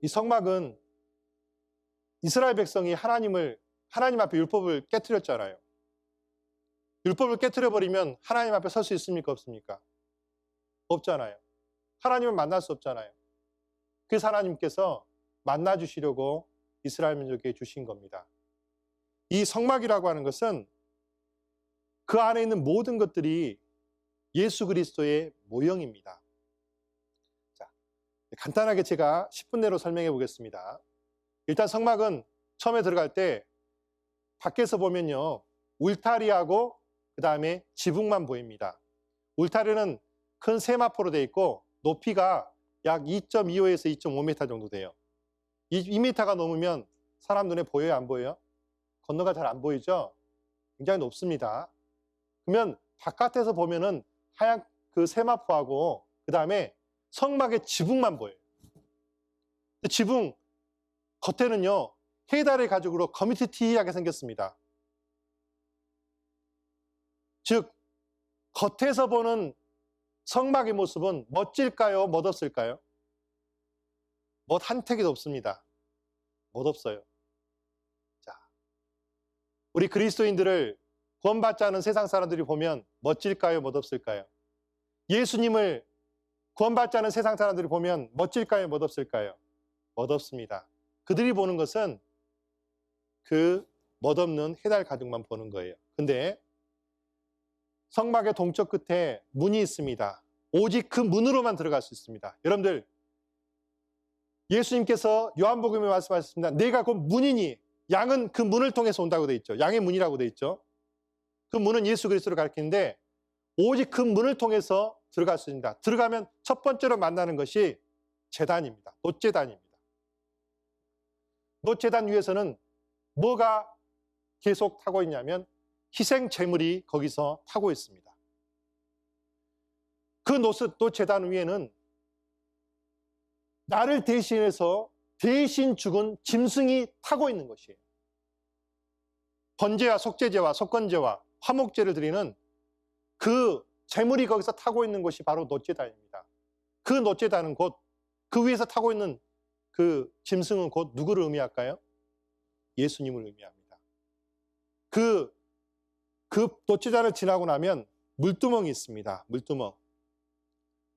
이 성막은 이스라엘 백성이 하나님 앞에 율법을 깨트렸잖아요. 율법을 깨트려버리면 하나님 앞에 설 수 있습니까? 없습니까? 없잖아요. 하나님을 만날 수 없잖아요. 그래서 하나님께서 만나주시려고 이스라엘 민족에게 주신 겁니다. 이 성막이라고 하는 것은 그 안에 있는 모든 것들이 예수 그리스도의 모형입니다. 자, 간단하게 제가 10분 내로 설명해 보겠습니다. 일단 성막은 처음에 들어갈 때 밖에서 보면요, 울타리하고 그 다음에 지붕만 보입니다. 울타리는 큰 세마포로 되어 있고 높이가 약 2.25에서 2.5m 정도 돼요. 2m가 넘으면 사람 눈에 보여요, 안 보여요? 건너가 잘 안 보이죠? 굉장히 높습니다. 그러면 바깥에서 보면은 하얀 그 세마포하고 그 다음에 성막의 지붕만 보여요. 지붕 겉에는요, 해다리 가죽으로 거미티티하게 생겼습니다. 즉 겉에서 보는 성막의 모습은 멋질까요? 멋없을까요? 멋 한 턱이 없습니다. 멋없어요. 자, 우리 그리스도인들을 구원받지 않은 세상 사람들이 보면 멋질까요? 멋없을까요? 예수님을 구원받지 않은 세상 사람들이 보면 멋질까요? 멋없을까요? 멋없습니다. 그들이 보는 것은 그 멋없는 해달 가죽만 보는 거예요. 근데 성막의 동쪽 끝에 문이 있습니다. 오직 그 문으로만 들어갈 수 있습니다. 여러분들, 예수님께서 요한복음에 말씀하셨습니다. 내가 곧 문이니, 양은 그 문을 통해서 온다고 되어 있죠. 양의 문이라고 되어 있죠. 그 문은 예수 그리스도를 가리키는데 오직 그 문을 통해서 들어갈 수 있습니다. 들어가면 첫 번째로 만나는 것이 제단입니다. 놋제단입니다. 놋제단 위에서는 뭐가 계속 타고 있냐면 희생 제물이 거기서 타고 있습니다. 그 놋제단 위에는 나를 대신해서 대신 죽은 짐승이 타고 있는 것이에요. 번제와 속죄제와 속건제와 화목제를 드리는 그 제물이 거기서 타고 있는 것이 바로 놋제단입니다. 그 놋제단은 곧 그 위에서 타고 있는 그 짐승은 곧 누구를 의미할까요? 예수님을 의미합니다. 그 놋제단을 지나고 나면 물두멍이 있습니다.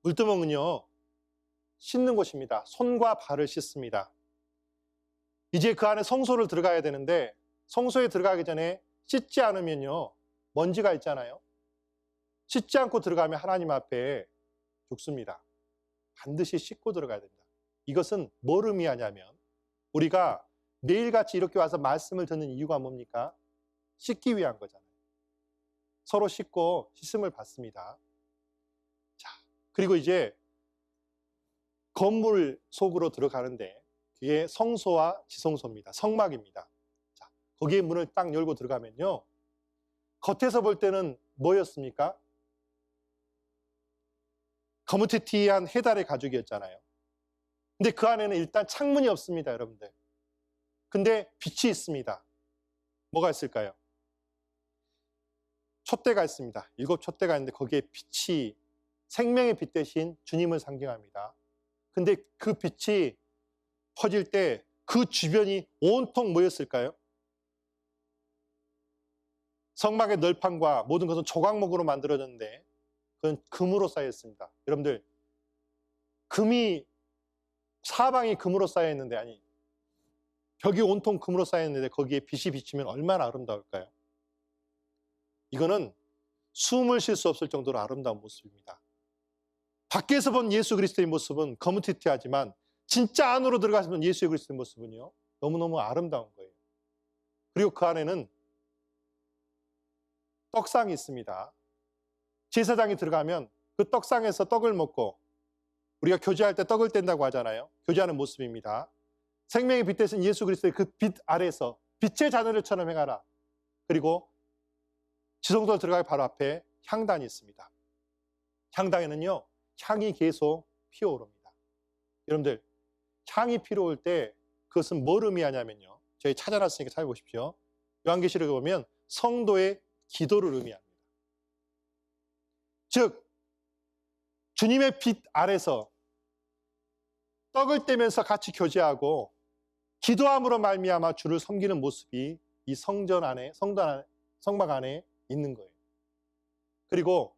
물두멍은요, 씻는 곳입니다. 손과 발을 씻습니다. 이제 그 안에 성소를 들어가야 되는데 성소에 들어가기 전에 씻지 않으면요, 먼지가 있잖아요. 씻지 않고 들어가면 하나님 앞에 죽습니다. 반드시 씻고 들어가야 됩니다. 이것은 뭘 의미하냐면 우리가 매일같이 이렇게 와서 말씀을 듣는 이유가 뭡니까? 씻기 위한 거잖아요. 서로 씻고 씻음을 받습니다. 자, 그리고 이제 건물 속으로 들어가는데 그게 성소와 지성소입니다. 성막입니다. 자, 거기에 문을 딱 열고 들어가면요, 겉에서 볼 때는 뭐였습니까? 거무튀튀한 해달의 가죽이었잖아요. 근데 그 안에는 일단 창문이 없습니다, 여러분들. 근데 빛이 있습니다. 뭐가 있을까요? 촛대가 있습니다. 7 촛대가 있는데 거기에 빛이 생명의 빛 대신 주님을 상징합니다. 근데 그 빛이 퍼질 때 그 주변이 온통 뭐였을까요? 성막의 널판과 모든 것은 조각목으로 만들어졌는데 그건 금으로 쌓여있습니다. 여러분들, 사방이 금으로 쌓여있는데, 아니, 벽이 온통 금으로 쌓여있는데 거기에 빛이 비치면 얼마나 아름다울까요? 이거는 숨을 쉴 수 없을 정도로 아름다운 모습입니다. 밖에서 본 예수 그리스도의 모습은 거무튀튀하지만 진짜 안으로 들어가시면 예수 그리스도의 모습은요, 너무너무 아름다운 거예요. 그리고 그 안에는 떡상이 있습니다. 제사장이 들어가면 그 떡상에서 떡을 먹고, 우리가 교제할 때 떡을 뗀다고 하잖아요. 교제하는 모습입니다. 생명의 빛 대신 예수 그리스도의 그 빛 아래에서 빛의 자녀들처럼 행하라. 그리고 지성소 들어가기 바로 앞에 향단이 있습니다. 향단에는요, 향이 계속 피어오릅니다. 여러분들, 향이 피어올 때 그것은 뭘 의미하냐면요, 저희 찾아놨으니까 찾아보십시오. 요한계시록에 보면 성도의 기도를 의미합니다. 즉 주님의 빛 아래서 떡을 떼면서 같이 교제하고 기도함으로 말미암아 주를 섬기는 모습이 이 성전 안에, 성막 안에 있는 거예요. 그리고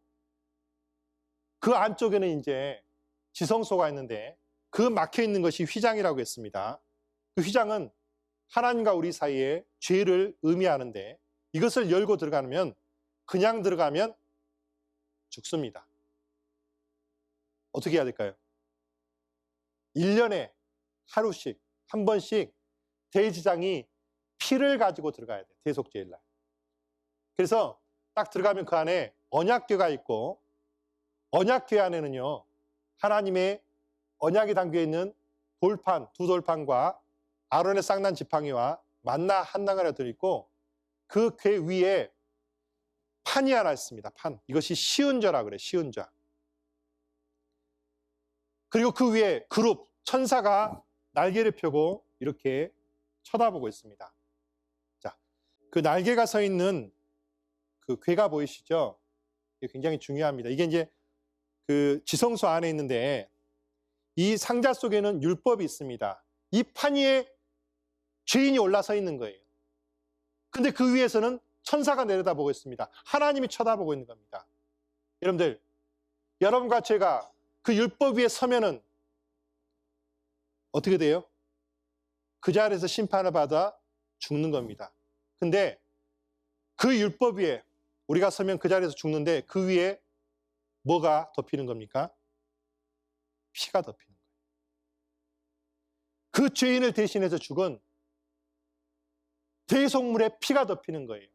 그 안쪽에는 이제 지성소가 있는데 그 막혀 있는 것이 휘장이라고 했습니다. 그 휘장은 하나님과 우리 사이에 죄를 의미하는데 이것을 열고 들어가면 그냥 들어가면 죽습니다. 어떻게 해야 될까요? 1년에 하루씩 한 번씩 대제사장이 피를 가지고 들어가야 돼요. 대속죄일 날. 그래서 딱 들어가면 그 안에 언약궤가 있고 언약궤 안에는요 하나님의 언약이 담겨 있는 돌판, 두 돌판과 아론의 쌍난 지팡이와 만나 한 덩어리가 들어있고 그 궤 위에 판이 하나 있습니다. 판. 이것이 시은좌라 그래요. 시은좌. 그리고 그 위에 그룹, 천사가 날개를 펴고 이렇게 쳐다보고 있습니다. 자, 그 날개가 서 있는 그 궤가 보이시죠? 이게 굉장히 중요합니다. 이게 이제 그 지성소 안에 있는데 이 상자 속에는 율법이 있습니다. 이 판 위에 죄인이 올라서 있는 거예요. 근데 그 위에서는 천사가 내려다보고 있습니다. 하나님이 쳐다보고 있는 겁니다. 여러분들, 여러분과 제가 그 율법 위에 서면은 어떻게 돼요? 그 자리에서 심판을 받아 죽는 겁니다. 근데 그 율법 위에 우리가 서면 그 자리에서 죽는데 그 위에 뭐가 덮이는 겁니까? 피가 덮이는 거예요. 그 죄인을 대신해서 죽은 대속물에 피가 덮이는 거예요.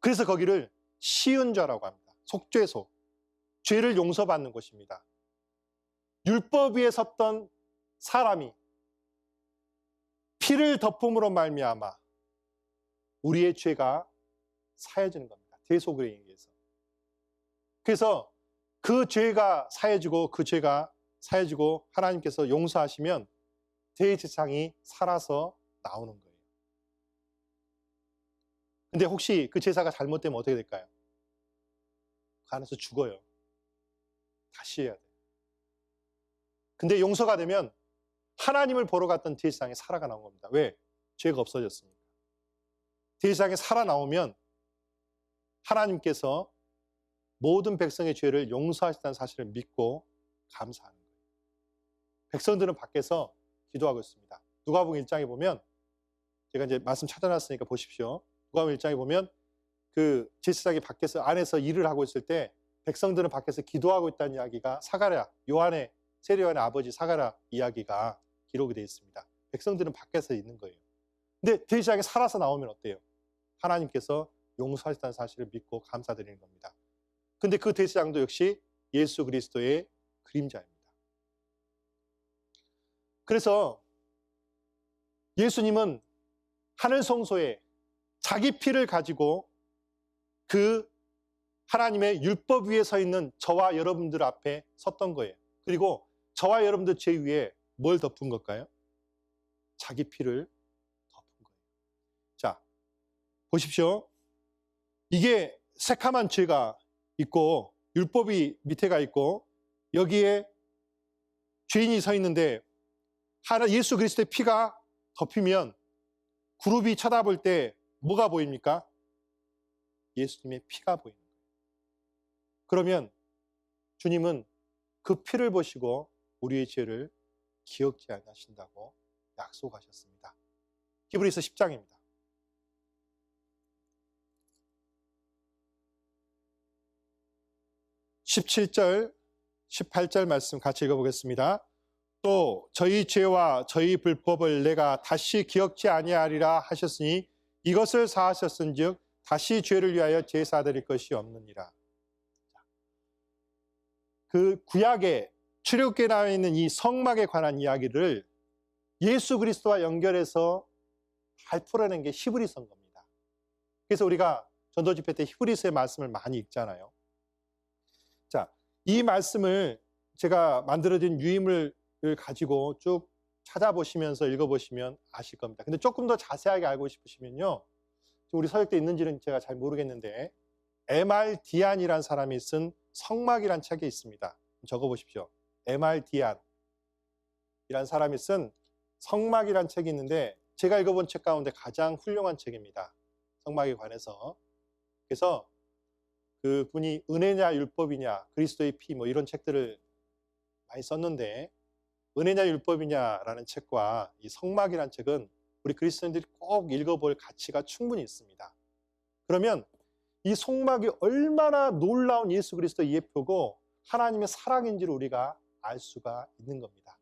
그래서 거기를 시은좌라고 합니다. 속죄소, 죄를 용서받는 곳입니다. 율법 위에 섰던 사람이 피를 덮음으로 말미암아 우리의 죄가 사해지는 겁니다. 대속에 의해서. 그래서 그 죄가 사해지고 그 죄가 사해지고 하나님께서 용서하시면 대제사장이 살아서 나오는 거예요. 근데 혹시 그 제사가 잘못되면 어떻게 될까요? 그 안에서 죽어요. 다시 해야 돼요. 근데 용서가 되면 하나님을 보러 갔던 대제사장이 살아가 나온 겁니다. 왜? 죄가 없어졌습니다. 대제사장이 살아나오면 하나님께서 모든 백성의 죄를 용서하셨다는 사실을 믿고 감사하는 거예요. 백성들은 밖에서 기도하고 있습니다. 누가복음 1장에 보면 제가 이제 말씀 찾아놨으니까 보십시오. 누가복음 1장에 보면 그 제사장이 밖에서 안에서 일을 하고 있을 때 백성들은 밖에서 기도하고 있다는 이야기가 사가랴, 요한의 세례요한의 아버지 사가랴 이야기가 기록이 되어 있습니다. 백성들은 밖에서 있는 거예요. 근데 대제사장이 살아서 나오면 어때요? 하나님께서 용서하셨다는 사실을 믿고 감사드리는 겁니다. 근데 그 대제사장도 역시 예수 그리스도의 그림자입니다. 그래서 예수님은 하늘 성소에 자기 피를 가지고 그 하나님의 율법 위에 서 있는 저와 여러분들 앞에 섰던 거예요. 그리고 저와 여러분들 죄 위에 뭘 덮은 걸까요? 자기 피를 덮은 거예요. 자, 보십시오. 이게 새카만 죄가 있고 율법이 밑에가 있고 여기에 죄인이 서 있는데 예수 그리스도의 피가 덮이면 그룹이 쳐다볼 때 뭐가 보입니까? 예수님의 피가 보이는 거예요. 그러면 주님은 그 피를 보시고 우리의 죄를 기억지 않으신다고 약속하셨습니다. 히브리서 10장입니다. 17절, 18절 말씀 같이 읽어보겠습니다. 또 저희 죄와 저희 불법을 내가 다시 기억지 아니하리라 하셨으니 이것을 사하셨은즉 다시 죄를 위하여 제사 드릴 것이 없느니라. 그 구약의 출애굽기에 나와 있는 이 성막에 관한 이야기를 예수 그리스도와 연결해서 잘 풀어낸 게 히브리서인 겁니다. 그래서 우리가 전도 집회 때 히브리서의 말씀을 많이 읽잖아요. 자, 이 말씀을 제가 만들어진 유인물을 가지고 쭉 찾아보시면서 읽어보시면 아실 겁니다. 근데 조금 더 자세하게 알고 싶으시면요, 우리 서역대 있는지는 제가 잘 모르겠는데 M.R. 디안이라는 사람이 쓴 성막이라는 책이 있습니다. 적어보십시오. M.R. 디안. 사람이 쓴 성막이란 책이 있는데 제가 읽어본 책 가운데 가장 훌륭한 책입니다. 성막에 관해서. 그래서 그분이 은혜냐 율법이냐 그리스도의 피 뭐 이런 책들을 많이 썼는데 은혜냐 율법이냐라는 책과 이 성막이라는 책은 우리 그리스도인들이 꼭 읽어볼 가치가 충분히 있습니다. 그러면 이 성막이 얼마나 놀라운 예수 그리스도의 예표고 하나님의 사랑인지를 우리가 알 수가 있는 겁니다.